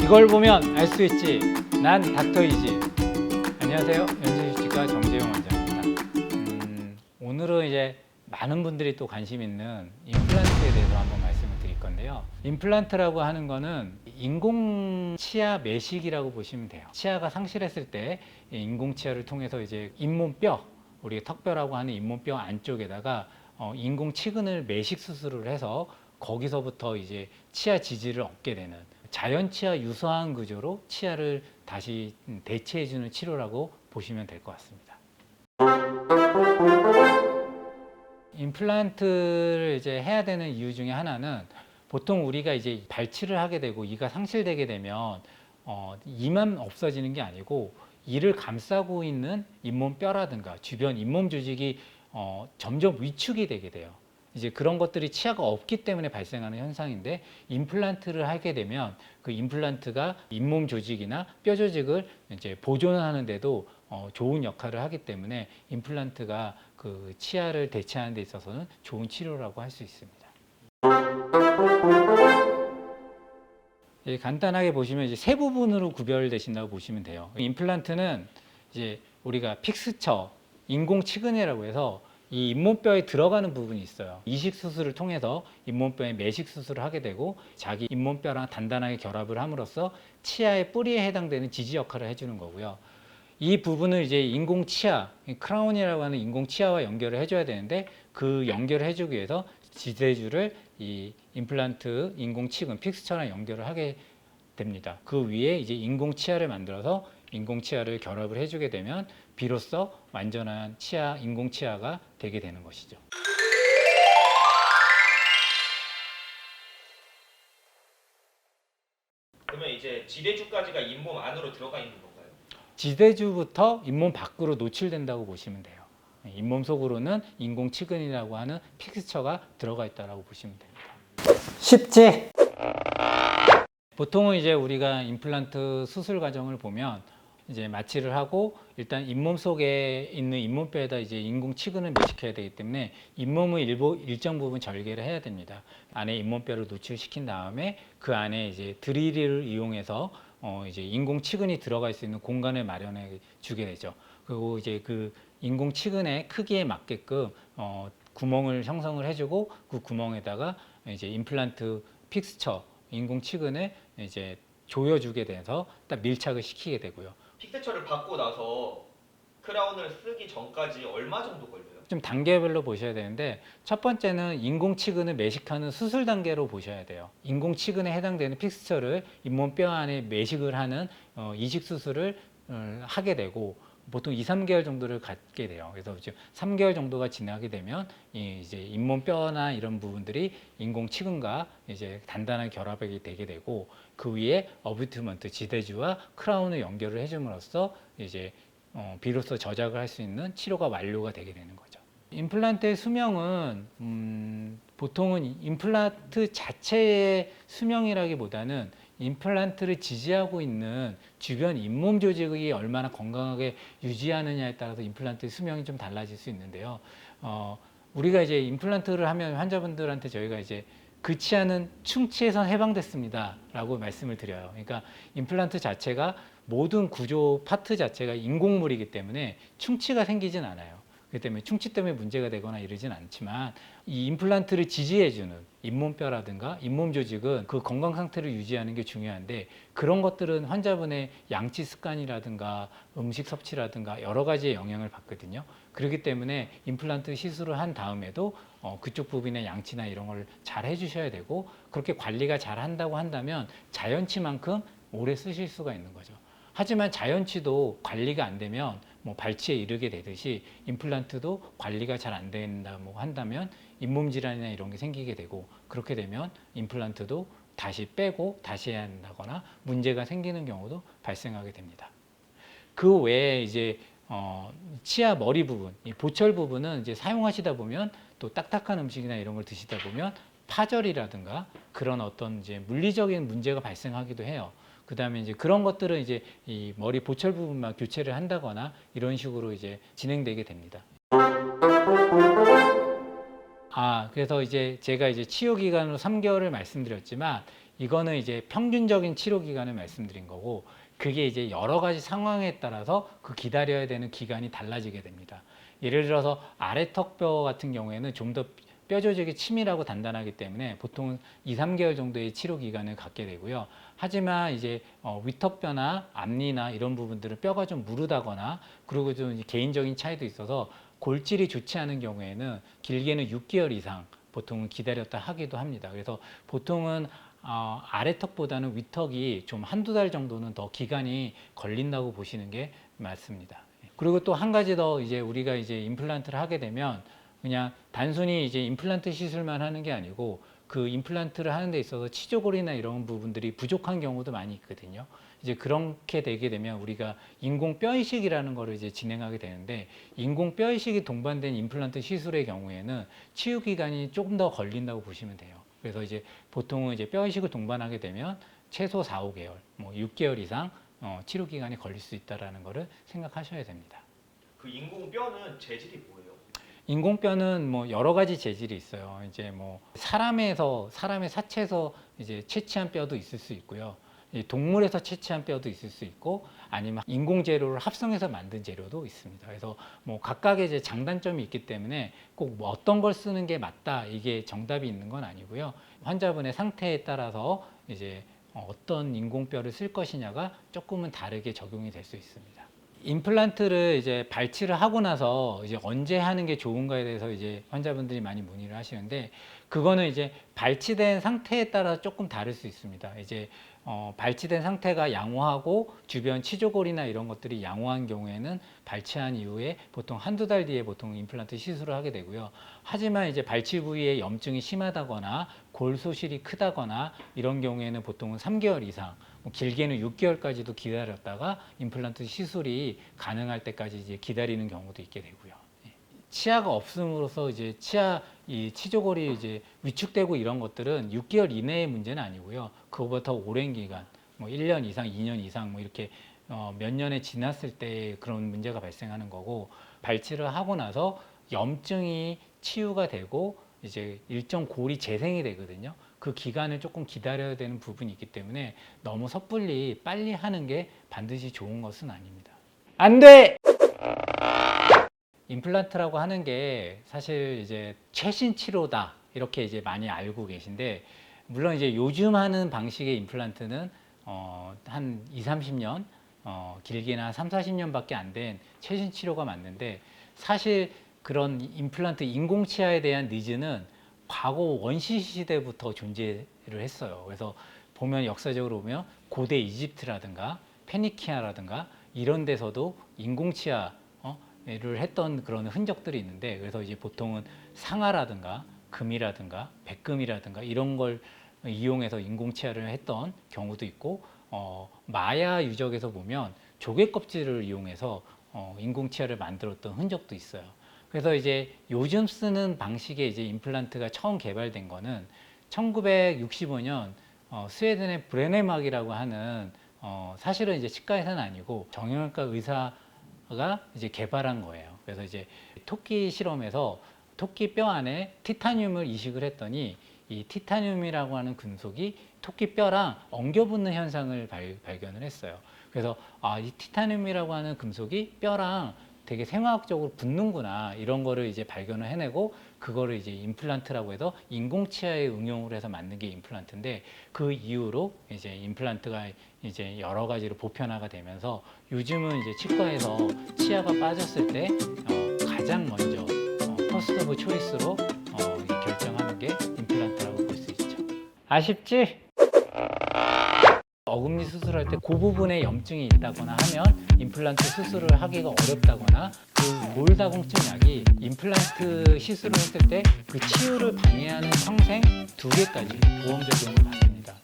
이걸 보면 알 수 있지. 난 닥터이지. 안녕하세요. 연세휴식과 정재용 원장입니다. 오늘은 이제 많은 분들이 또 관심 있는 임플란트에 대해서 한번 말씀을 드릴 건데요. 임플란트라고 하는 거는 인공 치아 매식이라고 보시면 돼요. 치아가 상실했을 때 인공 치아를 통해서 이제 잇몸뼈, 우리가 턱뼈라고 하는 잇몸뼈 안쪽에다가 인공 치근을 매식 수술을 해서 거기서부터 이제 치아 지지를 얻게 되는 자연 치아 유사한 구조로 치아를 다시 대체해주는 치료라고 보시면 될 것 같습니다. 임플란트를 이제 해야 되는 이유 중에 하나는 보통 우리가 이제 발치를 하게 되고 이가 상실되게 되면 이만 없어지는 게 아니고 이를 감싸고 있는 잇몸뼈라든가 주변 잇몸 조직이 점점 위축이 되게 돼요. 이제 그런 것들이 치아가 없기 때문에 발생하는 현상인데 임플란트를 하게 되면 그 임플란트가 잇몸 조직이나 뼈 조직을 이제 보존하는 데도 좋은 역할을 하기 때문에 임플란트가 그 치아를 대체하는 데 있어서는 좋은 치료라고 할 수 있습니다. 간단하게 보시면 이제 세 부분으로 구별되신다고 보시면 돼요. 임플란트는 이제 우리가 픽스처, 인공 치근이라고 해서 이 잇몸뼈에 들어가는 부분이 있어요. 이식 수술을 통해서 잇몸뼈에 매식 수술을 하게 되고 자기 잇몸뼈랑 단단하게 결합을 함으로써 치아의 뿌리에 해당되는 지지 역할을 해주는 거고요. 이 부분을 이제 인공 치아, 크라운이라고 하는 인공 치아와 연결을 해줘야 되는데 그 연결을 해주기 위해서 지대주를 이 임플란트 인공 치근 픽스처랑 연결을 하게 됩니다. 그 위에 이제 인공 치아를 만들어서 인공 치아를 결합을 해주게 되면 비로소 완전한 치아, 인공 치아가 되게 되는 것이죠. 그러면 이제 지대주까지가 잇몸 안으로 들어가 있는 건가요? 지대주부터 잇몸 밖으로 노출된다고 보시면 돼요. 잇몸 속으로는 인공 치근이라고 하는 픽스처가 들어가 있다고 보시면 됩니다. 쉽지? 보통은 이제 우리가 임플란트 수술 과정을 보면 이제 마취를 하고 일단 잇몸 속에 있는 잇몸뼈에다 이제 인공 치근을 매식해야 되기 때문에 잇몸의 일정 부분 절개를 해야 됩니다. 안에 잇몸뼈를 노출시킨 다음에 그 안에 이제 드릴을 이용해서 이제 인공 치근이 들어갈 수 있는 공간을 마련해 주게 되죠. 그리고 이제 그 인공 치근의 크기에 맞게끔 구멍을 형성을 해주고 그 구멍에다가 이제 임플란트 픽스처 인공 치근을 이제 조여주게 돼서 딱 밀착을 시키게 되고요. 픽스처를 받고 나서 크라운을 쓰기 전까지 얼마 정도 걸려요? 좀 단계별로 보셔야 되는데 첫 번째는 인공 치근을 매식하는 수술 단계로 보셔야 돼요. 인공 치근에 해당되는 픽스처를 잇몸뼈 안에 매식을 하는 이식 수술을 하게 되고 보통 2, 3개월 정도를 갖게 돼요. 그래서 지금 3개월 정도가 지나게 되면 이제 잇몸뼈나 이런 부분들이 인공 치근과 이제 단단한 결합이 되게 되고 그 위에 어뷰트먼트 지대주와 크라운을 연결을 해줌으로써 이제 비로소 저작을 할 수 있는 치료가 완료가 되게 되는 거죠. 임플란트의 수명은 보통은 임플란트 자체의 수명이라기보다는 임플란트를 지지하고 있는 주변 잇몸 조직이 얼마나 건강하게 유지하느냐에 따라서 임플란트의 수명이 좀 달라질 수 있는데요. 우리가 이제 임플란트를 하면 환자분들한테 저희가 이제 그 치아는 충치에선 해방됐습니다 라고 말씀을 드려요. 그러니까 임플란트 자체가 모든 구조 파트 자체가 인공물이기 때문에 충치가 생기진 않아요. 그렇기 때문에 충치 때문에 문제가 되거나 이러진 않지만 이 임플란트를 지지해주는 잇몸뼈라든가 잇몸 조직은 그 건강 상태를 유지하는 게 중요한데 그런 것들은 환자분의 양치 습관이라든가 음식 섭취라든가 여러 가지의 영향을 받거든요. 그렇기 때문에 임플란트 시술을 한 다음에도 그쪽 부분의 양치나 이런 걸 잘 해주셔야 되고 그렇게 관리가 잘 한다고 한다면 자연치만큼 오래 쓰실 수가 있는 거죠. 하지만 자연치도 관리가 안 되면 뭐 발치에 이르게 되듯이 임플란트도 관리가 잘 안 된다고 한다면 잇몸 질환이나 이런 게 생기게 되고 그렇게 되면 임플란트도 다시 빼고 다시 해야 한다거나 문제가 생기는 경우도 발생하게 됩니다. 그 외에 이제 치아 머리 부분, 이 보철 부분은 이제 사용하시다 보면 또 딱딱한 음식이나 이런 걸 드시다 보면 파절이라든가 그런 어떤 이제 물리적인 문제가 발생하기도 해요. 그 다음에 이제 그런 것들은 이제 이 머리 보철 부분만 교체를 한다거나 이런 식으로 이제 진행되게 됩니다. 그래서 이제 제가 이제 치료 기간으로 3개월을 말씀드렸지만 이거는 이제 평균적인 치료 기간을 말씀드린 거고 그게 이제 여러 가지 상황에 따라서 그 기다려야 되는 기간이 달라지게 됩니다. 예를 들어서 아래턱뼈 같은 경우에는 좀 더 뼈 조직이 치밀하고 단단하기 때문에 보통 2, 3개월 정도의 치료 기간을 갖게 되고요. 하지만 이제 위턱뼈나 앞니나 이런 부분들은 뼈가 좀 무르다거나 그리고 좀 개인적인 차이도 있어서 골질이 좋지 않은 경우에는 길게는 6개월 이상 보통은 기다렸다 하기도 합니다. 그래서 보통은 아래턱보다는 위턱이 좀 한두 달 정도는 더 기간이 걸린다고 보시는 게 맞습니다. 그리고 또 한 가지 더 이제 우리가 이제 임플란트를 하게 되면 그냥 단순히 이제 임플란트 시술만 하는 게 아니고 그 임플란트를 하는 데 있어서 치조골이나 이런 부분들이 부족한 경우도 많이 있거든요. 이제 그렇게 되게 되면 우리가 인공 뼈 이식이라는 거를 이제 진행하게 되는데 인공 뼈 이식이 동반된 임플란트 시술의 경우에는 치유 기간이 조금 더 걸린다고 보시면 돼요. 그래서 이제 보통은 이제 뼈 이식을 동반하게 되면 최소 4, 5개월, 뭐 6개월 이상 치료 기간이 걸릴 수 있다라는 거를 생각하셔야 됩니다. 그 인공 뼈는 재질이 뭐예요? 인공뼈는 뭐 여러 가지 재질이 있어요. 이제 뭐 사람의 사체에서 이제 채취한 뼈도 있을 수 있고요. 동물에서 채취한 뼈도 있을 수 있고 아니면 인공 재료를 합성해서 만든 재료도 있습니다. 그래서 뭐 각각의 이제 장단점이 있기 때문에 꼭 뭐 어떤 걸 쓰는 게 맞다 이게 정답이 있는 건 아니고요. 환자분의 상태에 따라서 이제 어떤 인공뼈를 쓸 것이냐가 조금은 다르게 적용이 될 수 있습니다. 임플란트를 이제 발치를 하고 나서 이제 언제 하는 게 좋은가에 대해서 이제 환자분들이 많이 문의를 하시는데 그거는 이제 발치된 상태에 따라 조금 다를 수 있습니다. 이제 발치된 상태가 양호하고 주변 치조골이나 이런 것들이 양호한 경우에는 발치한 이후에 보통 한두 달 뒤에 보통 임플란트 시술을 하게 되고요. 하지만 이제 발치 부위에 염증이 심하다거나 골 소실이 크다거나 이런 경우에는 보통은 3개월 이상 길게는 6개월까지도 기다렸다가 임플란트 시술이 가능할 때까지 이제 기다리는 경우도 있게 되고요. 치아가 없음으로써 이제 이 치조골이 이제 위축되고 이런 것들은 6개월 이내의 문제는 아니고요. 그거보다 더 오랜 기간, 뭐 1년 이상, 2년 이상 뭐 이렇게 몇 년에 지났을 때 그런 문제가 발생하는 거고 발치를 하고 나서 염증이 치유가 되고 이제 일정 골이 재생이 되거든요. 그 기간을 조금 기다려야 되는 부분이 있기 때문에 너무 섣불리 빨리 하는 게 반드시 좋은 것은 아닙니다. 안 돼! 임플란트라고 하는 게 사실 이제 최신 치료다 이렇게 이제 많이 알고 계신데 물론 이제 요즘 하는 방식의 임플란트는 한 2, 30년 길게는 한 3, 40년밖에 안 된 최신 치료가 맞는데 사실 그런 임플란트 인공치아에 대한 니즈는 과거 원시 시대부터 존재를 했어요. 그래서 보면 역사적으로 보면 고대 이집트라든가 페니키아라든가 이런 데서도 인공치아를 했던 그런 흔적들이 있는데 그래서 이제 보통은 상아라든가 금이라든가 백금이라든가 이런 걸 이용해서 인공치아를 했던 경우도 있고 마야 유적에서 보면 조개 껍질을 이용해서 인공치아를 만들었던 흔적도 있어요. 그래서 이제 요즘 쓰는 방식의 이제 임플란트가 처음 개발된 거는 1965년 스웨덴의 브레네막이라고 하는 사실은 이제 치과의사는 아니고 정형외과 의사가 이제 개발한 거예요. 그래서 이제 토끼 실험에서 토끼 뼈 안에 티타늄을 이식을 했더니 이 티타늄이라고 하는 금속이 토끼 뼈랑 엉겨붙는 현상을 발견을 했어요. 그래서 이 티타늄이라고 하는 금속이 뼈랑 되게 생화학적으로 붙는구나 이런 거를 이제 발견을 해내고 그거를 이제 임플란트라고 해서 인공치아에 응용을 해서 만든 게 임플란트인데 그 이후로 이제 임플란트가 이제 여러 가지로 보편화가 되면서 요즘은 이제 치과에서 치아가 빠졌을 때 가장 먼저 퍼스트 오브 초이스로 결정하는 게 임플란트라고 볼 수 있죠. 아쉽지? 어금니 수술할 때 그 부분에 염증이 있다거나 하면 임플란트 수술을 하기가 어렵다거나 그 골다공증 약이 임플란트 시술을 했을 때 그 치유를 방해하는 성생 2개까지 보험 적용을 받습니다.